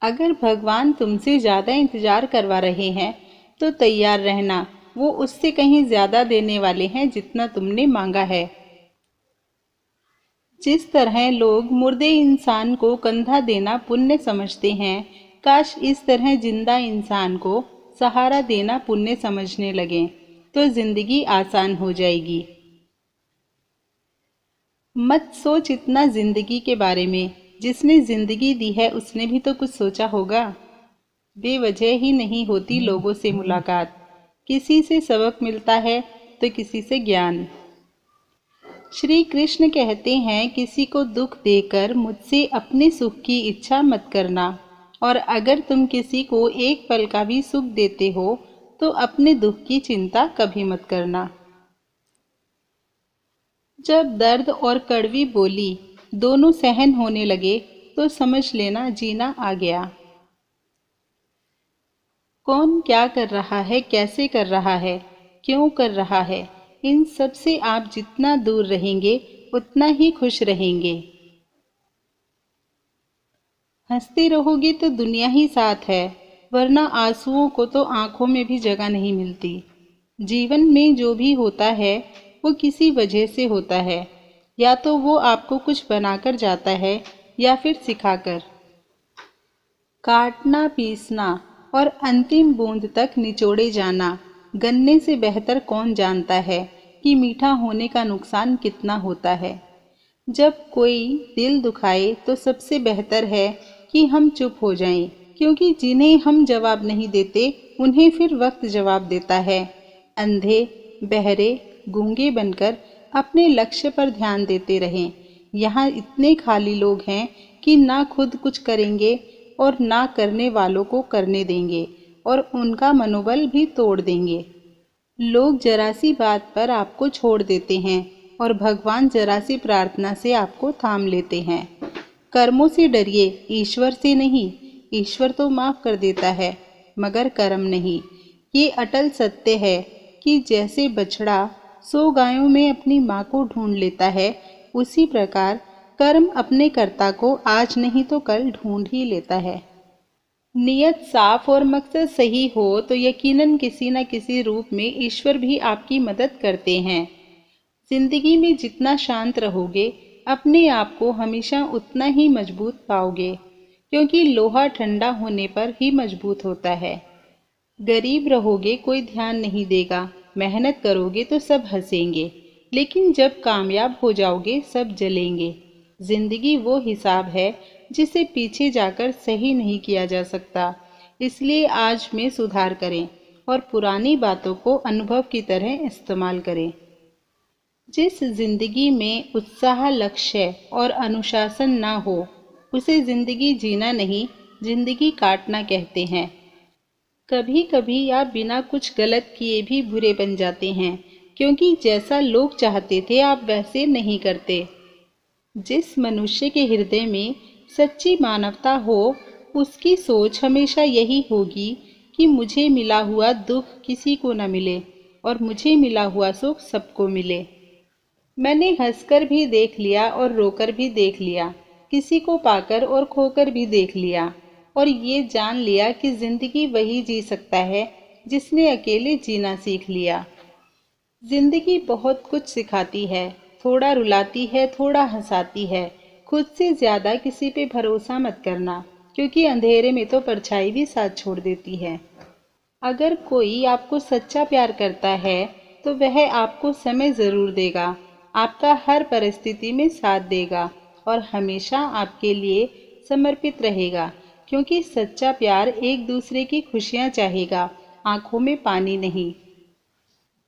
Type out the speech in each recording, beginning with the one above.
अगर भगवान तुमसे ज़्यादा इंतज़ार करवा रहे हैं तो तैयार रहना, वो उससे कहीं ज़्यादा देने वाले हैं जितना तुमने मांगा है। जिस तरह लोग मुर्दे इंसान को कंधा देना पुण्य समझते हैं, काश इस तरह जिंदा इंसान को सहारा देना पुण्य समझने लगें, तो जिंदगी आसान हो जाएगी। मत सोच इतना जिंदगी के बारे में, जिसने जिंदगी दी है उसने भी तो कुछ सोचा होगा। बेवजह ही नहीं होती लोगों से मुलाकात, किसी से सबक मिलता है तो किसी से ज्ञान। श्री कृष्ण कहते हैं, किसी को दुख देकर मुझसे अपने सुख की इच्छा मत करना, और अगर तुम किसी को एक पल का भी सुख देते हो तो अपने दुख की चिंता कभी मत करना। जब दर्द और कड़वी बोली दोनों सहन होने लगे तो समझ लेना जीना आ गया। कौन क्या कर रहा है, कैसे कर रहा है, क्यों कर रहा है, इन सब से आप जितना दूर रहेंगे उतना ही खुश रहेंगे। हंसते रहोगे तो दुनिया ही साथ है, वरना आंसुओं को तो आंखों में भी जगह नहीं मिलती। जीवन में जो भी होता है वो किसी वजह से होता है, या तो वो आपको कुछ बनाकर जाता है या फिर सिखाकर। काटना, पीसना और अंतिम बूंद तक निचोड़े जाना, गन्ने से बेहतर कौन जानता है कि मीठा होने का नुकसान कितना होता है। जब कोई दिल दुखाए तो सबसे बेहतर है कि हम चुप हो जाएं, क्योंकि जिन्हें हम जवाब नहीं देते उन्हें फिर वक्त जवाब देता है। अंधे, बहरे, गूंगे बनकर अपने लक्ष्य पर ध्यान देते रहें। यहाँ इतने खाली लोग हैं कि ना खुद कुछ करेंगे और ना करने वालों को करने देंगे, और उनका मनोबल भी तोड़ देंगे। लोग जरा सी बात पर आपको छोड़ देते हैं और भगवान जरा सी प्रार्थना से आपको थाम लेते हैं। कर्मों से डरिए, ईश्वर से नहीं। ईश्वर तो माफ कर देता है, मगर कर्म नहीं। ये अटल सत्य है कि जैसे बछड़ा 100 गायों में अपनी माँ को ढूंढ लेता है, उसी प्रकार कर्म अपने कर्ता को आज नहीं तो कल ढूंढ ही लेता है। नियत साफ और मकसद सही हो तो यकीनन किसी न किसी रूप में ईश्वर भी आपकी मदद करते हैं। जिंदगी में जितना शांत रहोगे, अपने आप को हमेशा उतना ही मजबूत पाओगे, क्योंकि लोहा ठंडा होने पर ही मजबूत होता है। गरीब रहोगे कोई ध्यान नहीं देगा, मेहनत करोगे तो सब हंसेंगे, लेकिन जब कामयाब हो जाओगे सब जलेंगे। जिंदगी वो हिसाब है जिसे पीछे जाकर सही नहीं किया जा सकता, इसलिए आज में सुधार करें और पुरानी बातों को अनुभव की तरह इस्तेमाल करें। जिस जिंदगी में उत्साह, लक्ष्य और अनुशासन ना हो, उसे जिंदगी जीना नहीं, जिंदगी काटना कहते हैं। कभी कभी आप बिना कुछ गलत किए भी बुरे बन जाते हैं, क्योंकि जैसा लोग चाहते थे आप वैसे नहीं करते। जिस मनुष्य के हृदय में सच्ची मानवता हो, उसकी सोच हमेशा यही होगी कि मुझे मिला हुआ दुख किसी को न मिले और मुझे मिला हुआ सुख सबको मिले। मैंने हंसकर भी देख लिया और रोकर भी देख लिया, किसी को पाकर और खोकर भी देख लिया, और ये जान लिया कि जिंदगी वही जी सकता है जिसने अकेले जीना सीख लिया। जिंदगी बहुत कुछ सिखाती है, थोड़ा रुलाती है, थोड़ा हंसाती है। खुद से ज्यादा किसी पे भरोसा मत करना, क्योंकि अंधेरे में तो परछाई भी साथ छोड़ देती है। अगर कोई आपको सच्चा प्यार करता है तो वह आपको समय जरूर देगा, आपका हर परिस्थिति में साथ देगा और हमेशा आपके लिए समर्पित रहेगा, क्योंकि सच्चा प्यार एक दूसरे की खुशियां चाहेगा, आंखों में पानी नहीं।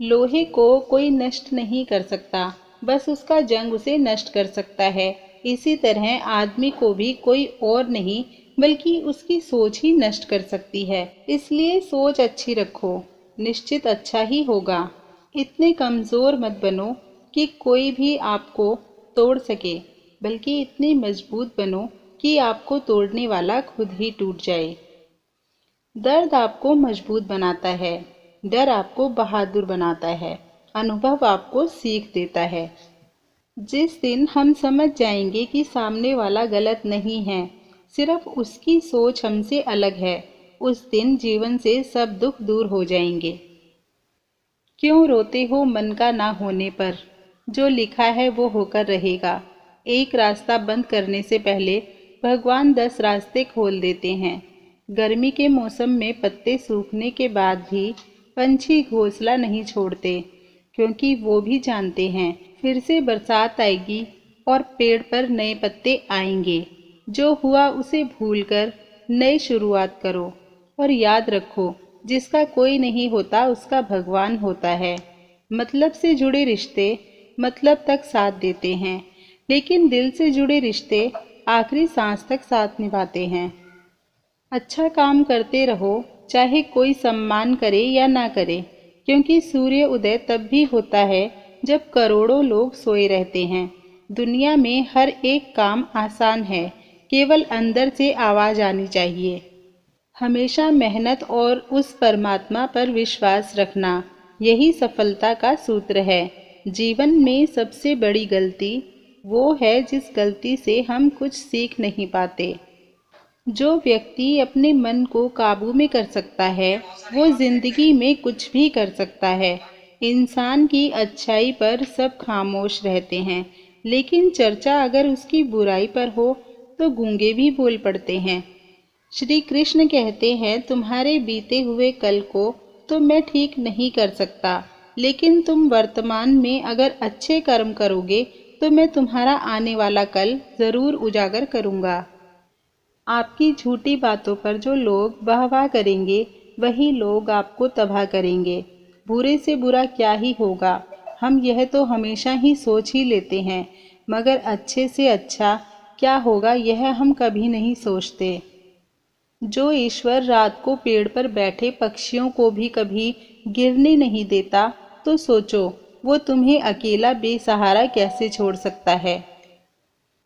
लोहे को कोई नष्ट नहीं कर सकता, बस उसका जंग उसे नष्ट कर सकता है। इसी तरह आदमी को भी कोई और नहीं बल्कि उसकी सोच ही नष्ट कर सकती है। इसलिए सोच अच्छी रखो, निश्चित अच्छा ही होगा। इतने कमज़ोर मत बनो कि कोई भी आपको तोड़ सके, बल्कि इतनी मजबूत बनो कि आपको तोड़ने वाला खुद ही टूट जाए। दर्द आपको मजबूत बनाता है, डर आपको बहादुर बनाता है, अनुभव आपको सीख देता है। जिस दिन हम समझ जाएंगे कि सामने वाला गलत नहीं है, सिर्फ उसकी सोच हमसे अलग है। उस दिन जीवन से सब दुख दूर हो जाएंगे। क्यों रोते हो मन का ना होने पर? जो लिखा है वो होकर रहेगा। एक रास्ता बंद करने से पहले भगवान 10 रास्ते खोल देते हैं। गर्मी के मौसम में पत्ते सूखने के बाद भी पंछी घोंसला नहीं छोड़ते, क्योंकि वो भी जानते हैं फिर से बरसात आएगी और पेड़ पर नए पत्ते आएंगे। जो हुआ उसे भूलकर नई शुरुआत करो और याद रखो, जिसका कोई नहीं होता उसका भगवान होता है। मतलब से जुड़े रिश्ते मतलब तक साथ देते हैं, लेकिन दिल से जुड़े रिश्ते आखिरी सांस तक साथ निभाते हैं। अच्छा काम करते रहो, चाहे कोई सम्मान करे या ना करे, क्योंकि सूर्य उदय तब भी होता है जब करोड़ों लोग सोए रहते हैं। दुनिया में हर एक काम आसान है, केवल अंदर से आवाज आनी चाहिए। हमेशा मेहनत और उस परमात्मा पर विश्वास रखना, यही सफलता का सूत्र है। जीवन में सबसे बड़ी गलती वो है जिस गलती से हम कुछ सीख नहीं पाते। जो व्यक्ति अपने मन को काबू में कर सकता है, वो जिंदगी में कुछ भी कर सकता है। इंसान की अच्छाई पर सब खामोश रहते हैं, लेकिन चर्चा अगर उसकी बुराई पर हो तो गूंगे भी बोल पड़ते हैं। श्री कृष्ण कहते हैं, तुम्हारे बीते हुए कल को तो मैं ठीक नहीं कर सकता, लेकिन तुम वर्तमान में अगर अच्छे कर्म करोगे तो मैं तुम्हारा आने वाला कल जरूर उजागर करूँगा। आपकी झूठी बातों पर जो लोग वाह करेंगे, वही लोग आपको तबाह करेंगे। बुरे से बुरा क्या ही होगा, हम यह तो हमेशा ही सोच ही लेते हैं, मगर अच्छे से अच्छा क्या होगा यह हम कभी नहीं सोचते। जो ईश्वर रात को पेड़ पर बैठे पक्षियों को भी कभी गिरने नहीं देता, तो सोचो वो तुम्हें अकेला बेसहारा कैसे छोड़ सकता है।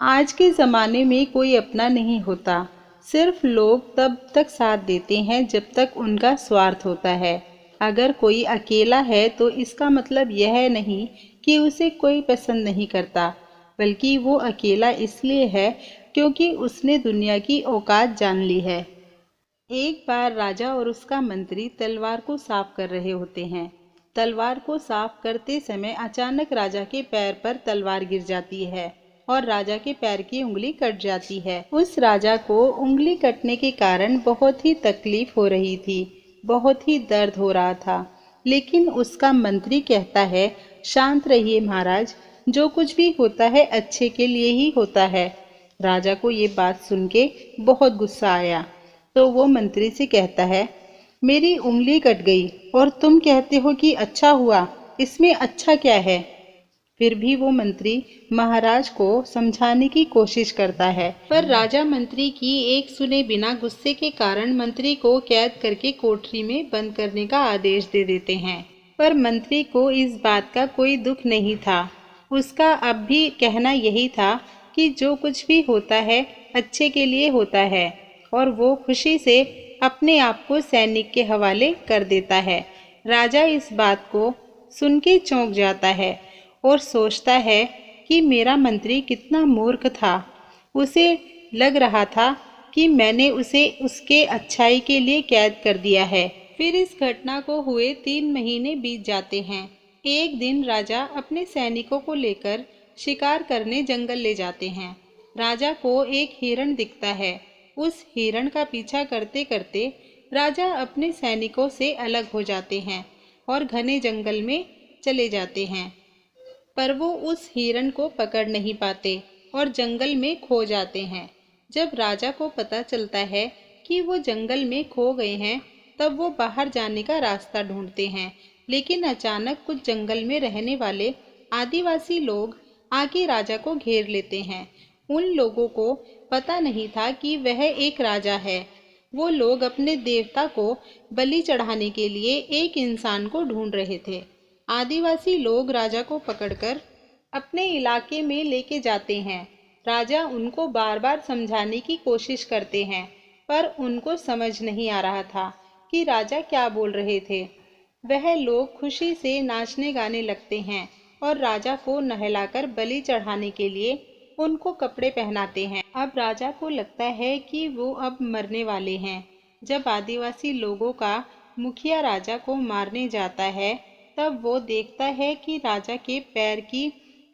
आज के ज़माने में कोई अपना नहीं होता, सिर्फ लोग तब तक साथ देते हैं जब तक उनका स्वार्थ होता है। अगर कोई अकेला है तो इसका मतलब यह नहीं कि उसे कोई पसंद नहीं करता, बल्कि वो अकेला इसलिए है क्योंकि उसने दुनिया की औकात जान ली है। एक बार राजा और उसका मंत्री तलवार को साफ कर रहे होते हैं। तलवार को साफ करते समय अचानक राजा के पैर पर तलवार गिर जाती है और राजा के पैर की उंगली कट जाती है। उस राजा को उंगली कटने के कारण बहुत ही तकलीफ हो रही थी, बहुत ही दर्द हो रहा था। लेकिन उसका मंत्री कहता है, शांत रहिए महाराज, जो कुछ भी होता है अच्छे के लिए ही होता है। राजा को ये बात सुन के बहुत गुस्सा आया, तो वो मंत्री से कहता है, मेरी उंगली कट गई और तुम कहते हो कि अच्छा हुआ, इसमें अच्छा क्या है। फिर भी वो मंत्री महाराज को समझाने की कोशिश करता है, पर राजा मंत्री की एक सुने बिना गुस्से के कारण मंत्री को कैद करके कोठरी में बंद करने का आदेश दे देते हैं। पर मंत्री को इस बात का कोई दुख नहीं था। उसका अब भी कहना यही था कि जो कुछ भी होता है अच्छे के लिए होता है, और वो खुशी से अपने आप को सैनिक के हवाले कर देता है। राजा इस बात को सुन के चौंक जाता है और सोचता है कि मेरा मंत्री कितना मूर्ख था। उसे लग रहा था कि मैंने उसे उसके अच्छाई के लिए कैद कर दिया है। फिर इस घटना को हुए 3 महीने बीत जाते हैं। एक दिन राजा अपने सैनिकों को लेकर शिकार करने जंगल ले जाते हैं। राजा को एक हिरण दिखता है। उस हिरण का पीछा करते करते राजा अपने सैनिकों से अलग हो जाते हैं और घने जंगल में चले जाते हैं। पर वो उस हिरण को पकड़ नहीं पाते और जंगल में खो जाते हैं। जब राजा को पता चलता है कि वो जंगल में खो गए हैं, तब वो बाहर जाने का रास्ता ढूंढते हैं। लेकिन अचानक कुछ जंगल में रहने वाले आदिवासी लोग आके राजा को घेर लेते हैं। उन लोगों को पता नहीं था कि वह एक राजा है। वो लोग अपने देवता को बलि चढ़ाने के लिए एक इंसान को ढूंढ रहे थे। आदिवासी लोग राजा को पकड़कर अपने इलाके में लेके जाते हैं। राजा उनको बार बार समझाने की कोशिश करते हैं, पर उनको समझ नहीं आ रहा था कि राजा क्या बोल रहे थे। वह लोग खुशी से नाचने गाने लगते हैं और राजा को नहलाकर बलि चढ़ाने के लिए उनको कपड़े पहनाते हैं। अब राजा को लगता है कि वो अब मरने वाले हैं। जब आदिवासी लोगों का मुखिया राजा को मारने जाता है, तब वो देखता है कि राजा के पैर की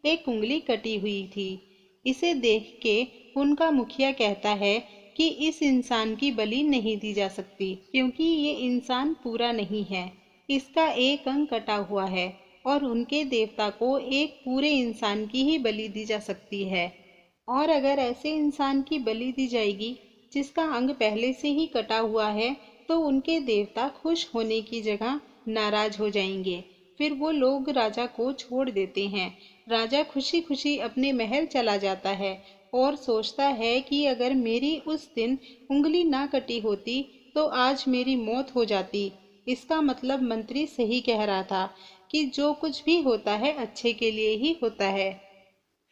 एक उंगली कटी हुई थी। इसे देख के उनका मुखिया कहता है कि इस इंसान की बलि नहीं दी जा सकती, क्योंकि ये इंसान पूरा नहीं है, इसका एक अंग कटा हुआ है और उनके देवता को एक पूरे इंसान की ही बलि दी जा सकती है। और अगर ऐसे इंसान की बलि दी जाएगी जिसका अंग पहले से ही कटा हुआ है, तो उनके देवता खुश होने की जगह नाराज हो जाएंगे। फिर वो लोग राजा को छोड़ देते हैं। राजा खुशी खुशी अपने महल चला जाता है और सोचता है कि अगर मेरी उस दिन उंगली ना कटी होती तो आज मेरी मौत हो जाती। इसका मतलब मंत्री सही कह रहा था कि जो कुछ भी होता है अच्छे के लिए ही होता है।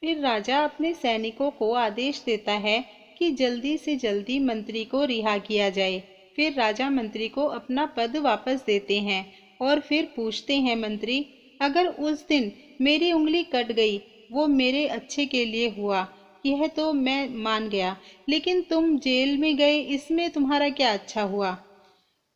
फिर राजा अपने सैनिकों को आदेश देता है कि जल्दी से जल्दी मंत्री को रिहा किया जाए। फिर राजा मंत्री को अपना पद वापस देते हैं और फिर पूछते हैं, मंत्री, अगर उस दिन मेरी उंगली कट गई, वो मेरे अच्छे के लिए हुआ, यह तो मैं मान गया, लेकिन तुम जेल में गए, इसमें तुम्हारा क्या अच्छा हुआ?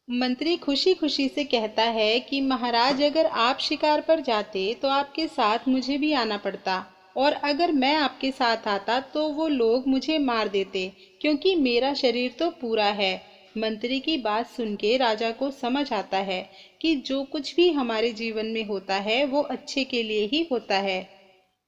मंत्री खुशी खुशी से कहता है कि महाराज, अगर आप शिकार पर जाते तो आपके साथ मुझे भी आना पड़ता, और अगर मैं आपके साथ आता तो वो लोग मुझे मार देते, क्योंकि मेरा शरीर तो पूरा है। मंत्री की बात सुन के राजा को समझ आता है कि जो कुछ भी हमारे जीवन में होता है वो अच्छे के लिए ही होता है।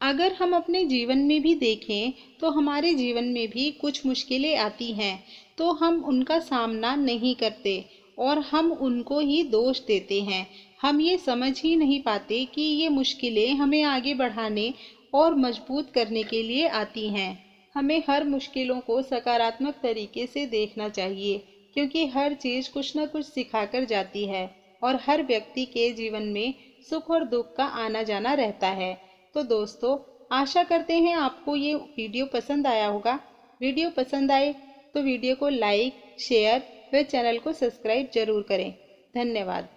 अगर हम अपने जीवन में भी देखें तो हमारे जीवन में भी कुछ मुश्किलें आती हैं, तो हम उनका सामना नहीं करते और हम उनको ही दोष देते हैं। हम ये समझ ही नहीं पाते कि ये मुश्किलें हमें आगे बढ़ाने और मजबूत करने के लिए आती हैं। हमें हर मुश्किलों को सकारात्मक तरीके से देखना चाहिए, क्योंकि हर चीज़ कुछ न कुछ सिखाकर जाती है और हर व्यक्ति के जीवन में सुख और दुख का आना जाना रहता है। तो दोस्तों, आशा करते हैं आपको ये वीडियो पसंद आया होगा। वीडियो पसंद आए तो वीडियो को लाइक, शेयर व चैनल को सब्सक्राइब जरूर करें। धन्यवाद।